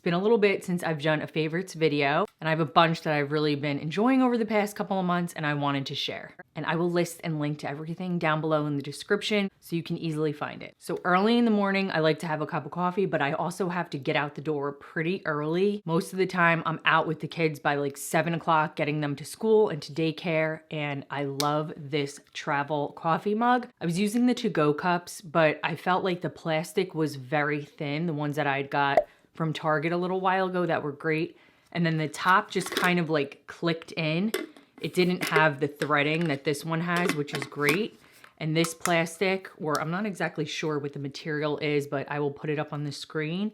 been a little bit since I've done a favorites video, and I have a bunch that I've really been enjoying over the past couple of months and I wanted to share. And I will list and link to everything down below in the description so you can easily find it. So early in the morning, I like to have a cup of coffee, but I also have to get out the door pretty early. Most of the time I'm out with the kids by like 7 o'clock, getting them to school and to daycare, and I love this travel coffee mug. I was using the to-go cups, but I felt like the plastic was very thin, the ones that I'd got from Target a little while ago that were great. And then the top just kind of like clicked in. It didn't have the threading that this one has, which is great. And this plastic, or I'm not exactly sure what the material is, but I will put it up on the screen,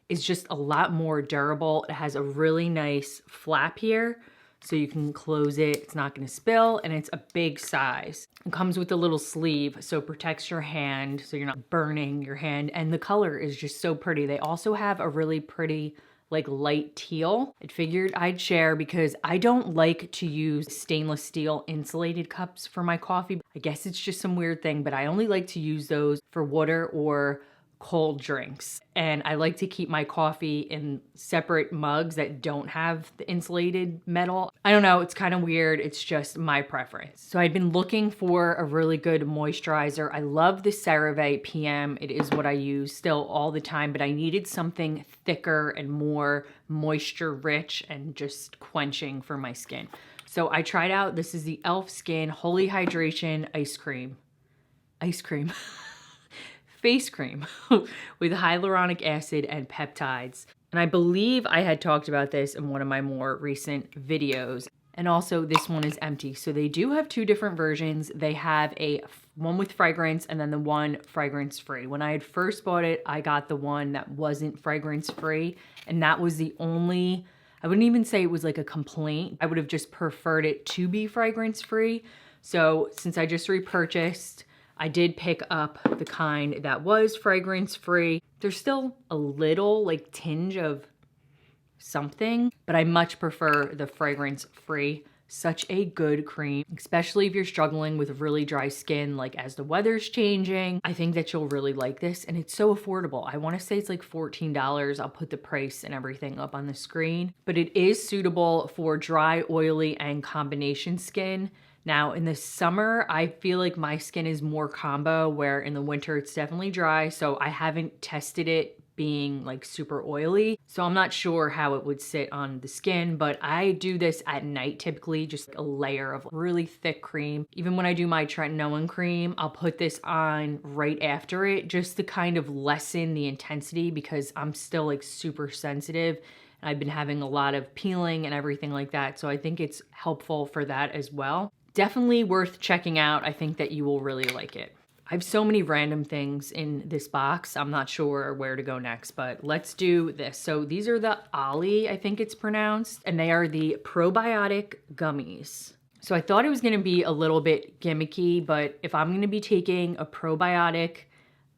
is just a lot more durable. It has a really nice flap here, so you can close it. It's not gonna spill, and it's a big size. It comes with a little sleeve, so it protects your hand, so you're not burning your hand. And the color is just so pretty. They also have a really pretty like light teal. I figured I'd share because I don't like to use stainless steel insulated cups for my coffee. I guess it's just some weird thing, but I only like to use those for water or cold drinks. And I like to keep my coffee in separate mugs that don't have the insulated metal. I don't know, it's kind of weird. It's just my preference. So I'd been looking for a really good moisturizer. I love the CeraVe PM. It is what I use still all the time, but I needed something thicker and more moisture rich and just quenching for my skin. So I tried out, this is the e.l.f. Skin Holy Hydration Ice Cream. Face cream with hyaluronic acid and peptides. And I believe I had talked about this in one of my more recent videos. And also this one is empty. So they do have two different versions. They have one with fragrance and then the one fragrance free. When I had first bought it, I got the one that wasn't fragrance free. And that was the only, I wouldn't even say it was like a complaint. I would have just preferred it to be fragrance free. So since I just repurchased, I did pick up the kind that was fragrance free. There's still a little like tinge of something, but I much prefer the fragrance free. Such a good cream, especially if you're struggling with really dry skin, like as the weather's changing. I think that you'll really like this, and it's so affordable. I want to say it's like $14. I'll put the price and everything up on the screen, but it is suitable for dry, oily, and combination skin. Now in the summer, I feel like my skin is more combo, where in the winter it's definitely dry. So I haven't tested it being like super oily. So I'm not sure how it would sit on the skin, but I do this at night typically, just a layer of really thick cream. Even when I do my tretinoin cream, I'll put this on right after it just to kind of lessen the intensity because I'm still like super sensitive. And I've been having a lot of peeling and everything like that. So I think it's helpful for that as well. Definitely worth checking out. I think that you will really like it. I have so many random things in this box. I'm not sure where to go next, but let's do this. So these are the Olly, I think it's pronounced, and they are the probiotic gummies. So I thought it was gonna be a little bit gimmicky, but if I'm gonna be taking a probiotic,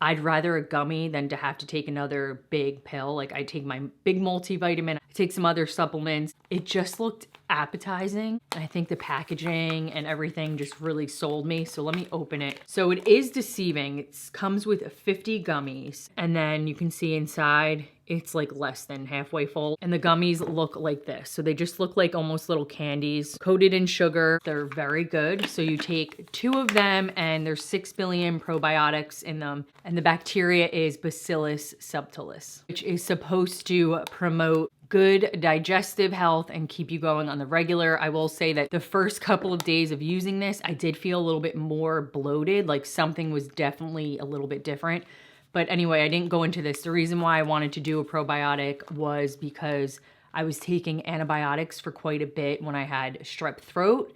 I'd rather a gummy than to have to take another big pill. Like I take my big multivitamin, I take some other supplements. It just looked appetizing. And I think the packaging and everything just really sold me. So let me open it. So it is deceiving. It comes with 50 gummies. And then you can see inside, it's like less than halfway full. And the gummies look like this. So they just look like almost little candies coated in sugar. They're very good. So you take 2 of them and there's 6 billion probiotics in them. And the bacteria is Bacillus subtilis, which is supposed to promote good digestive health and keep you going on the regular. I will say that the first couple of days of using this, I did feel a little bit more bloated, like something was definitely a little bit different. But anyway, I didn't go into this. The reason why I wanted to do a probiotic was because I was taking antibiotics for quite a bit when I had strep throat.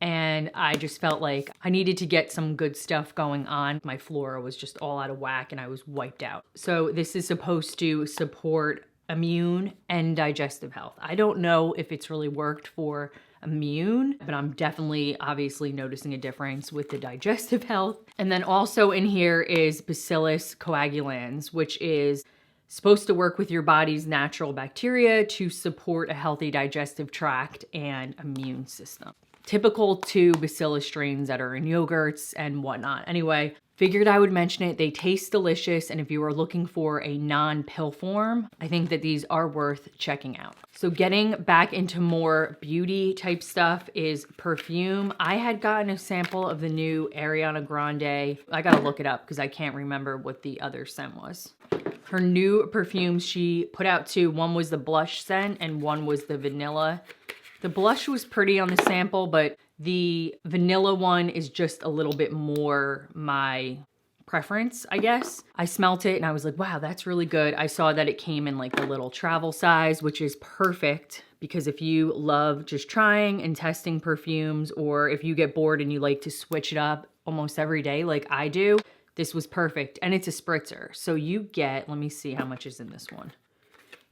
And I just felt like I needed to get some good stuff going on. My flora was just all out of whack and I was wiped out. So this is supposed to support immune and digestive health. I don't know if it's really worked for immune, but I'm definitely obviously noticing a difference with the digestive health. And then also in here is Bacillus coagulans, which is supposed to work with your body's natural bacteria to support a healthy digestive tract and immune system. Typical to Bacillus strains that are in yogurts and whatnot. Anyway, Figured I would mention it. They taste delicious, and if you are looking for a non-pill form, I think that these are worth checking out. So getting back into more beauty type stuff is perfume. I had gotten a sample of the new Ariana Grande. I gotta look it up because I can't remember what the other scent was. Her new perfumes, she put out two. One was the blush scent and one was the vanilla. The blush was pretty on the sample, but the vanilla one is just a little bit more my preference, I guess. I smelt it and I was like, wow, that's really good. I saw that it came in like the little travel size, which is perfect because if you love just trying and testing perfumes, or if you get bored and you like to switch it up almost every day like I do, this was perfect. And it's a spritzer. So you get, let me see how much is in this one.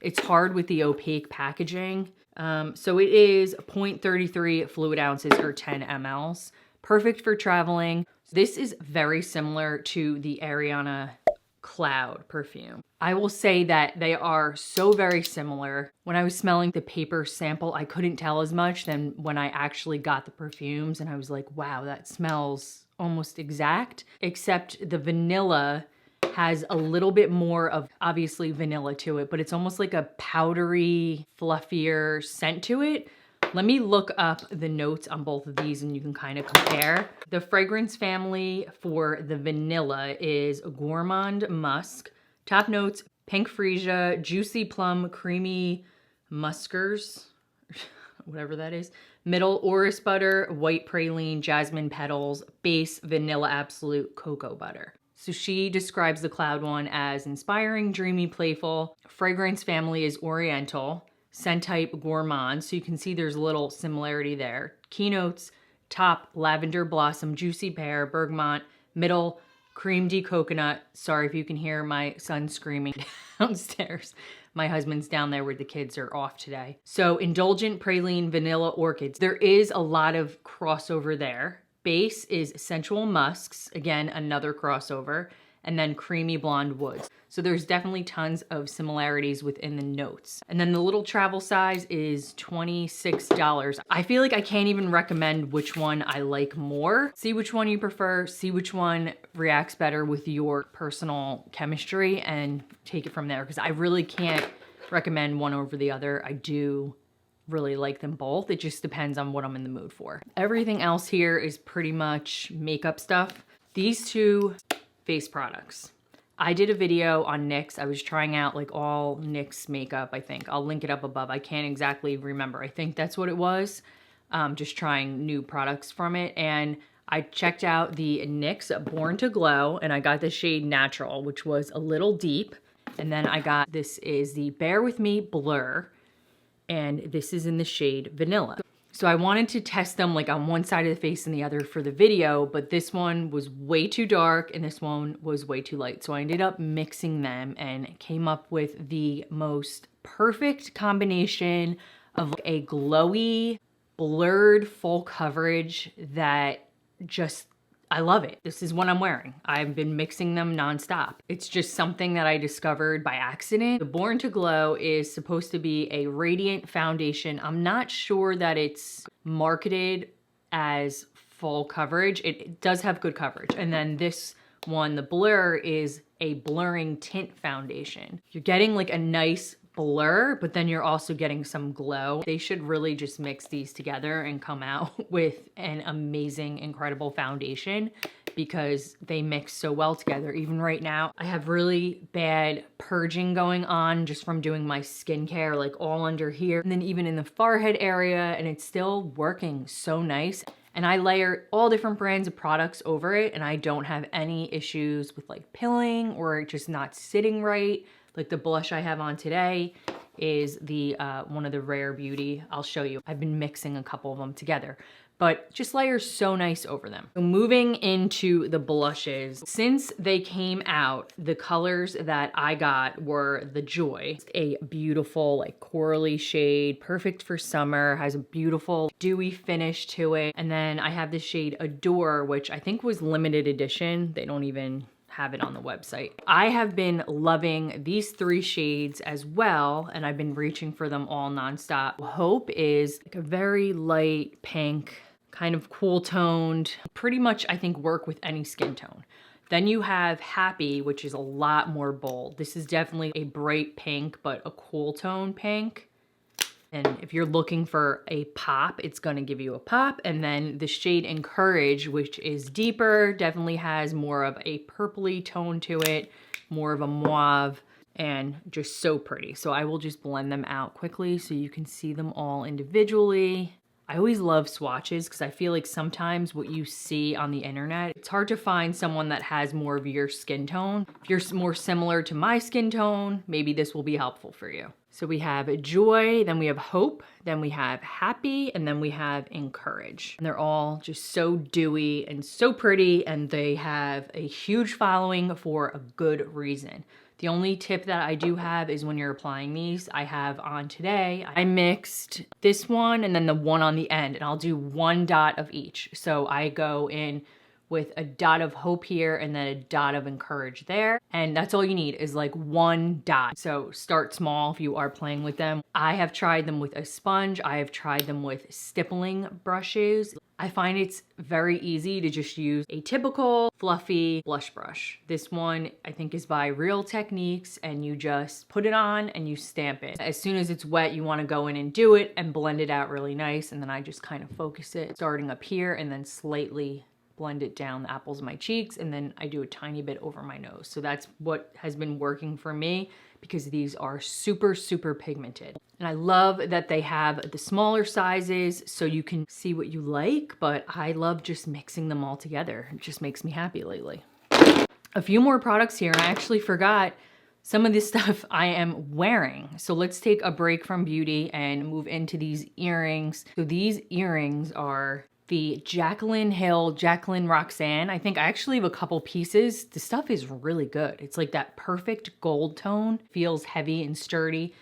It's hard with the opaque packaging. So it is 0.33 fluid ounces or 10 mLs. Perfect for traveling. This is very similar to the Ariana Cloud perfume. I will say that they are so very similar. When I was smelling the paper sample, I couldn't tell as much than when I actually got the perfumes, and I was like, wow, that smells almost exact, except the vanilla has a little bit more of obviously vanilla to it, but it's almost like a powdery, fluffier scent to it. Let me look up the notes on both of these and you can kind of compare. The fragrance family for the vanilla is Gourmand Musk. Top notes, pink freesia, juicy plum, creamy muskers, whatever that is. Middle, orris butter, white praline, jasmine petals, base, vanilla absolute, cocoa butter. So she describes the Cloud one as inspiring, dreamy, playful. Fragrance family is Oriental. Scent type gourmand. So you can see there's a little similarity there. Keynotes, top, lavender blossom, juicy pear, bergamot. Middle, cream de coconut. Sorry if you can hear my son screaming downstairs. My husband's down there where the kids are off today. So indulgent, praline, vanilla, orchids. There is a lot of crossover there. Base is sensual musks, again, another crossover, and then creamy blonde woods. So there's definitely tons of similarities within the notes. And then the little travel size is $26. I feel like I can't even recommend which one I like more. See which one you prefer, see which one reacts better with your personal chemistry, and take it from there, because I really can't recommend one over the other. I do really like them both. It just depends on what I'm in the mood for. Everything else here is pretty much makeup stuff. These two face products. I did a video on NYX. I was trying out like all NYX makeup, I think. I'll link it up above. I can't exactly remember. I think that's what it was. Just trying new products from it. And I checked out the NYX Born to Glow, and I got the shade Natural, which was a little deep. And then I got, this is the Bear With Me Blur, and this is in the shade Vanilla. So I wanted to test them like on one side of the face and the other for the video, but this one was way too dark and this one was way too light. So I ended up mixing them and came up with the most perfect combination of a glowy, blurred full coverage that just, I love it. This is what I'm wearing. I've been mixing them nonstop. It's just something that I discovered by accident. The Born to Glow is supposed to be a radiant foundation. I'm not sure that it's marketed as full coverage. It does have good coverage. And then this one, the Blur, is a blurring tint foundation. You're getting like a nice blur, but then you're also getting some glow. They should really just mix these together and come out with an amazing, incredible foundation, because they mix so well together. Even right now, I have really bad purging going on just from doing my skincare, like all under here, and then even in the forehead area, and it's still working so nice. And I layer all different brands of products over it, and I don't have any issues with like pilling or it just not sitting right. Like the blush I have on today is the one of the Rare Beauty. I'll show you. I've been mixing a couple of them together, but just layers so nice over them. So moving into the blushes, since they came out, the colors that I got were the Joy, a beautiful like corally shade, perfect for summer, has a beautiful dewy finish to it. And then I have the shade Adore, which I think was limited edition. They don't even have it on the website. I have been loving these three shades as well, and I've been reaching for them all nonstop. Hope is like a very light pink, kind of cool toned, pretty much I think work with any skin tone. Then you have Happy, which is a lot more bold. This is definitely a bright pink, but a cool tone pink. And if you're looking for a pop, it's gonna give you a pop. And then the shade Encourage, which is deeper, definitely has more of a purpley tone to it, more of a mauve, and just so pretty. So I will just blend them out quickly so you can see them all individually. I always love swatches because I feel like sometimes what you see on the internet, it's hard to find someone that has more of your skin tone. If you're more similar to my skin tone, maybe this will be helpful for you. So we have Joy, then we have Hope, then we have Happy, and then we have Encourage. And they're all just so dewy and so pretty, and they have a huge following for a good reason. The only tip that I do have is when you're applying these, I have on today, I mixed this one and then the one on the end, and I'll do 1 dot of each. So I go in with a dot of Hope here and then a dot of Encourage there. And that's all you need is like 1 dot. So start small if you are playing with them. I have tried them with a sponge. I have tried them with stippling brushes. I find it's very easy to just use a typical fluffy blush brush. This one I think is by Real Techniques, and you just put it on and you stamp it. As soon as it's wet, you want to go in and do it and blend it out really nice. And then I just kind of focus it starting up here and then slightly blend it down the apples of my cheeks, and then I do a tiny bit over my nose. So that's what has been working for me because these are super, super pigmented. And I love that they have the smaller sizes so you can see what you like, but I love just mixing them all together. It just makes me happy lately. A few more products here, and I actually forgot some of this stuff I am wearing. So let's take a break from beauty and move into these earrings. So these earrings are the Jacqueline Hill, Jacqueline Roxanne. I think I actually have a couple pieces. The stuff is really good. It's like that perfect gold tone, feels heavy and sturdy.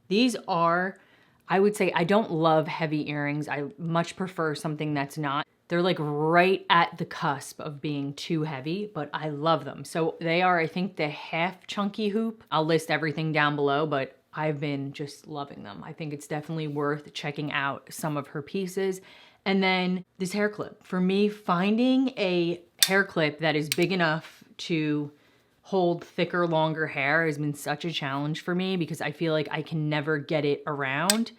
These are, I would say, I don't love heavy earrings. I much prefer something that's not. They're like right at the cusp of being too heavy, but I love them. So they are, I think, the half chunky hoop. I'll list everything down below, but I've been just loving them. I think it's definitely worth checking out some of her pieces. And then this hair clip. For me, finding a hair clip that is big enough to hold thicker, longer hair has been such a challenge for me because I feel like I can never get it around.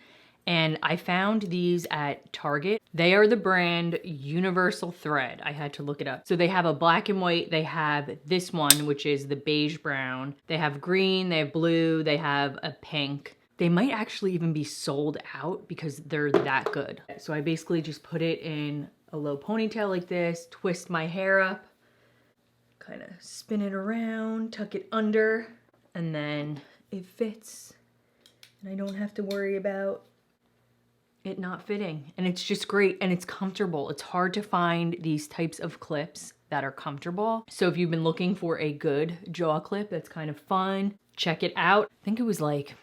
And I found these at Target. They are the brand Universal Thread. I had to look it up. So they have a black and white. They have this one, which is the beige brown. They have green, they have blue, they have a pink. They might actually even be sold out because they're that good. So I basically just put it in a low ponytail like this, twist my hair up, kind of spin it around, tuck it under, and then it fits. And I don't have to worry about it not fitting. And it's just great and it's comfortable. It's hard to find these types of clips that are comfortable. So if you've been looking for a good jaw clip that's kind of fun, check it out. I think it was like,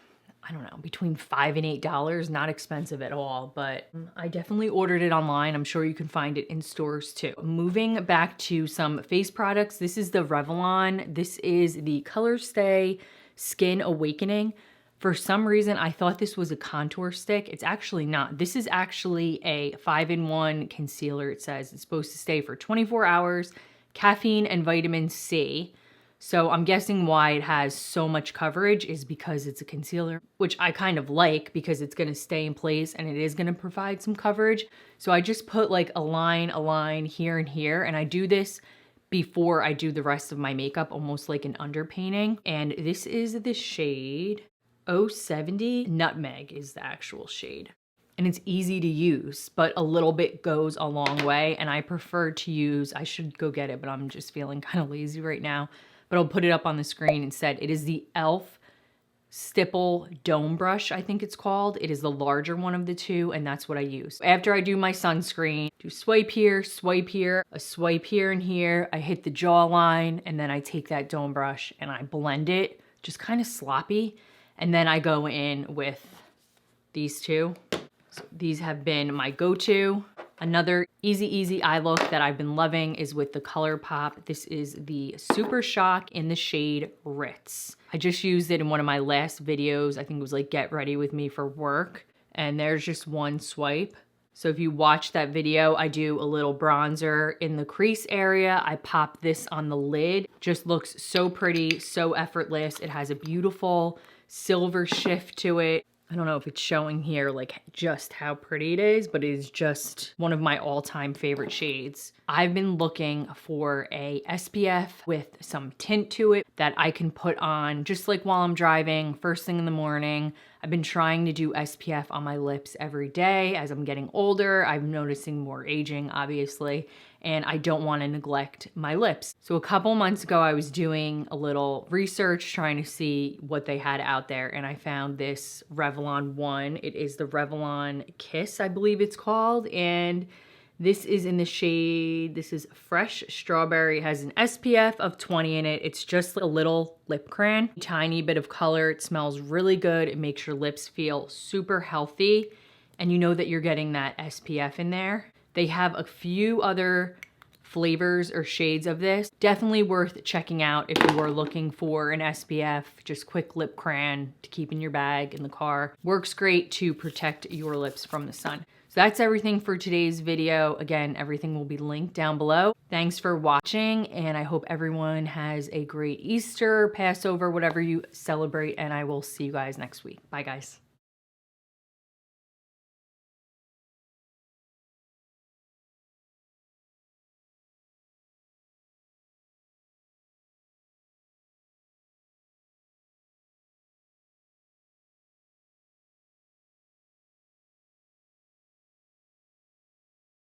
I don't know, between $5 and $8, not expensive at all, but I definitely ordered it online. I'm sure you can find it in stores too. Moving back to some face products, this is the Revlon. This is the Color Stay Skin Awakening. For some reason, I thought this was a contour stick. It's actually not. This is actually a 5-in-1 concealer. It says it's supposed to stay for 24 hours, caffeine and vitamin C. So I'm guessing why it has so much coverage is because it's a concealer, which I kind of like because it's going to stay in place and it is going to provide some coverage. So I just put like a line here and here, and I do this before I do the rest of my makeup, almost like an underpainting. And this is the shade 070. Nutmeg is the actual shade. And it's easy to use, but a little bit goes a long way. And I prefer to use, I should go get it, but I'm just feeling kind of lazy right now. But I'll put it up on the screen instead. It is the e.l.f. Stipple Dome Brush, I think it's called. It is the larger one of the two, and that's what I use. After I do my sunscreen, do swipe here, a swipe here and here. I hit the jawline, and then I take that dome brush and I blend it, just kind of sloppy. And then I go in with these two. So these have been my go-to. Another easy eye look that I've been loving is with the Colourpop. This is the Super Shock in the shade Ritz. I just used it in one of my last videos. I think it was like Get Ready With Me for Work. And there's just one swipe. So if you watch that video, I do a little bronzer in the crease area. I pop this on the lid. Just looks so pretty, so effortless. It has a beautiful silver shift to it. I don't know if it's showing here like just how pretty it is, but it is just one of my all-time favorite shades. I've been looking for a SPF with some tint to it that I can put on just like while I'm driving, first thing in the morning. I've been trying to do SPF on my lips every day. As I'm getting older, I'm noticing more aging, obviously, and I don't want to neglect my lips. So a couple months ago, I was doing a little research trying to see what they had out there, and I found this Revlon one. It is the Revlon Kiss, I believe it's called, and this is in the shade, this is Fresh Strawberry. It has an SPF of 20 in it. It's just a little lip crayon, tiny bit of color. It smells really good. It makes your lips feel super healthy. And you know that you're getting that SPF in there. They have a few other flavors or shades of this. Definitely worth checking out if you are looking for an SPF, just quick lip crayon to keep in your bag in the car. Works great to protect your lips from the sun. So that's everything for today's video. Again, everything will be linked down below. Thanks for watching, and I hope everyone has a great Easter, Passover, whatever you celebrate, and I will see you guys next week. Bye, guys.